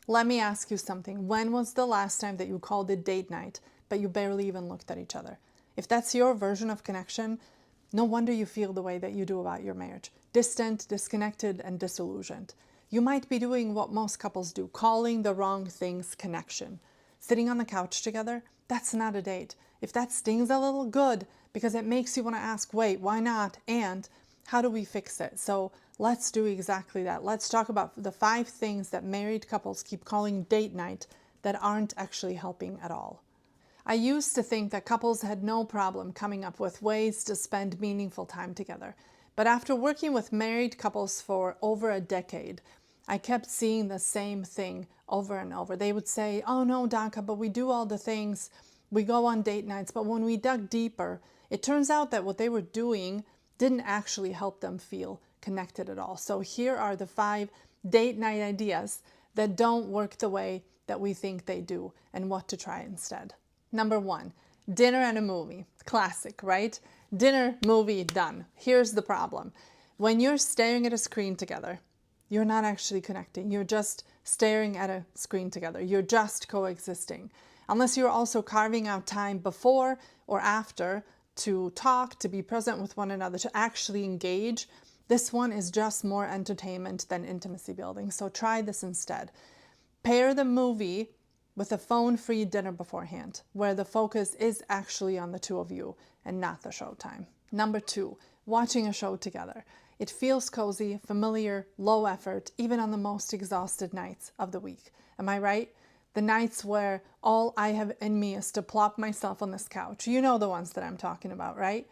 Let me ask you something. When was the last time that you called it date night, but you barely even looked at each other? If that's your version of connection, no wonder you feel the way that you do about your marriage. Distant, disconnected, and disillusioned. You might be doing what most couples do, calling the wrong things connection. Sitting on the couch together, that's not a date. If that stings a little, good, because it makes you want to ask, wait, why not? And how do we fix it? So let's do exactly that. Let's talk about the 5 things that married couples keep calling date night that aren't actually helping at all. I used to think that couples had no problem coming up with ways to spend meaningful time together. But after working with married couples for over a decade, I kept seeing the same thing over and over. They would say, oh no, Danka, but we do all the things. We go on date nights. But when we dug deeper, it turns out that what they were doing didn't actually help them feel connected at all. So here are the 5 date night ideas that don't work the way that we think they do and what to try instead. Number 1, dinner and a movie. Classic, right? Dinner, movie, done. Here's the problem. When you're staring at a screen together, you're not actually connecting. You're just staring at a screen together. You're just coexisting. Unless you're also carving out time before or after to talk, to be present with one another, to actually engage, this one is just more entertainment than intimacy building. So try this instead. Pair the movie with a phone-free dinner beforehand, where the focus is actually on the 2 of you and not the showtime. Number 2, watching a show together. It feels cozy, familiar, low effort, even on the most exhausted nights of the week. Am I right? The nights where all I have in me is to plop myself on this couch. You know the ones that I'm talking about, right?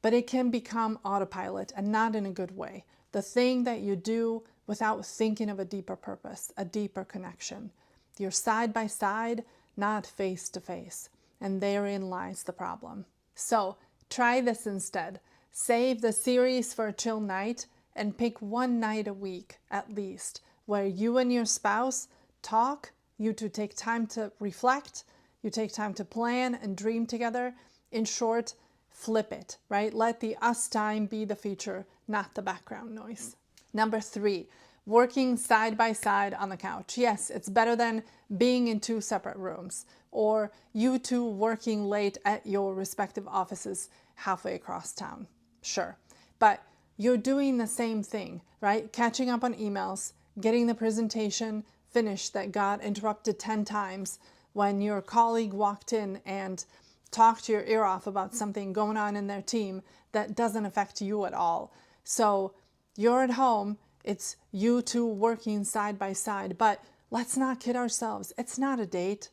But it can become autopilot, and not in a good way. The thing that you do without thinking of a deeper purpose, a deeper connection. You're side by side, not face to face. And therein lies the problem. So try this instead. Save the series for a chill night and pick one night a week at least where you and your spouse talk, you two take time to reflect, you take time to plan and dream together. In short, flip it, right? Let the us time be the feature, not the background noise. Number 3, working side by side on the couch. Yes, it's better than being in 2 separate rooms or you two working late at your respective offices halfway across town. Sure, but you're doing the same thing, right? Catching up on emails, getting the presentation finished that got interrupted 10 times when your colleague walked in and talked your ear off about something going on in their team that doesn't affect you at all. So you're at home, it's you two working side by side, but let's not kid ourselves. It's not a date.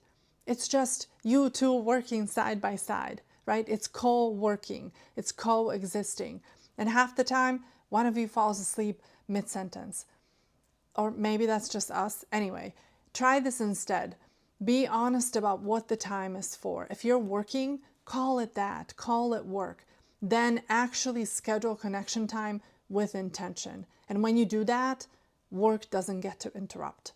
It's just you two working side by side, right? It's co-working, it's coexisting. And half the time, one of you falls asleep mid-sentence. Or maybe that's just us. Anyway, try this instead. Be honest about what the time is for. If you're working, call it that, call it work. Then actually schedule connection time with intention. And when you do that, work doesn't get to interrupt.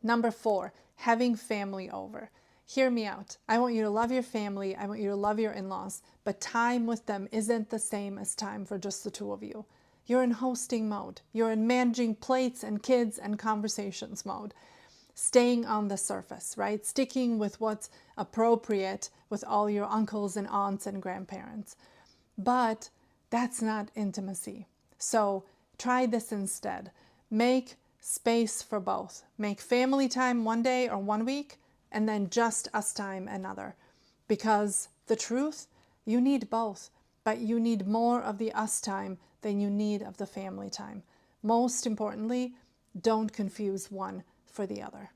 Number 4, having family over. Hear me out. I want you to love your family. I want you to love your in-laws, but time with them isn't the same as time for just the 2 of you. You're in hosting mode. You're in managing plates and kids and conversations mode. Staying on the surface, right? Sticking with what's appropriate with all your uncles and aunts and grandparents. But that's not intimacy. So try this instead. Make space for both. Make family time one day or one week, and then just us time another. Because the truth, you need both, but you need more of the us time than you need of the family time. Most importantly, don't confuse one for the other.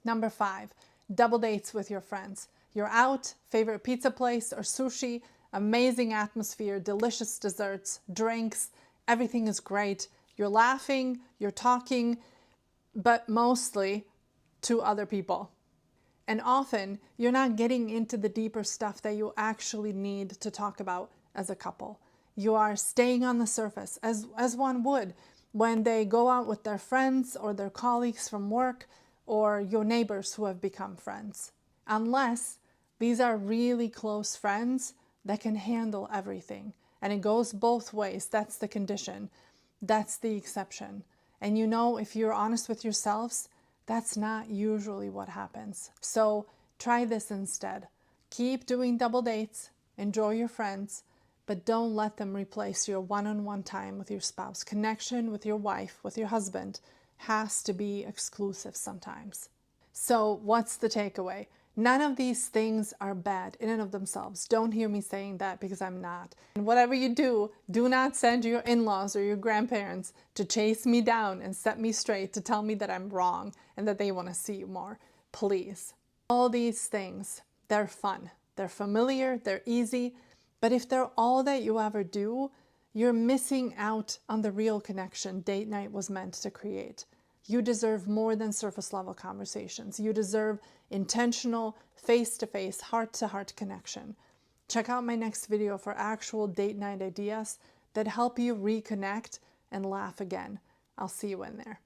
Number 5, double dates with your friends. You're out, favorite pizza place or sushi, amazing atmosphere, delicious desserts, drinks, everything is great. You're laughing, you're talking, but mostly to other people. And often you're not getting into the deeper stuff that you actually need to talk about as a couple. You are staying on the surface as one would when they go out with their friends or their colleagues from work or your neighbors who have become friends. Unless these are really close friends that can handle everything. And it goes both ways. That's the condition. That's the exception. And you know, if you're honest with yourselves, That's not usually what happens. So try this instead. Keep doing double dates, enjoy your friends, but don't let them replace your one-on-one time with your spouse. Connection with your wife, with your husband, has to be exclusive sometimes. So what's the takeaway? None of these things are bad in and of themselves. Don't hear me saying that, because I'm not. And whatever you do, do not send your in-laws or your grandparents to chase me down and set me straight to tell me that I'm wrong and that they want to see you more. Please. All these things, they're fun. They're familiar, they're easy, but if they're all that you ever do, you're missing out on the real connection date night was meant to create. You deserve more than surface level conversations. You deserve intentional, face-to-face, heart-to-heart connection. Check out my next video for actual date night ideas that help you reconnect and laugh again. I'll see you in there.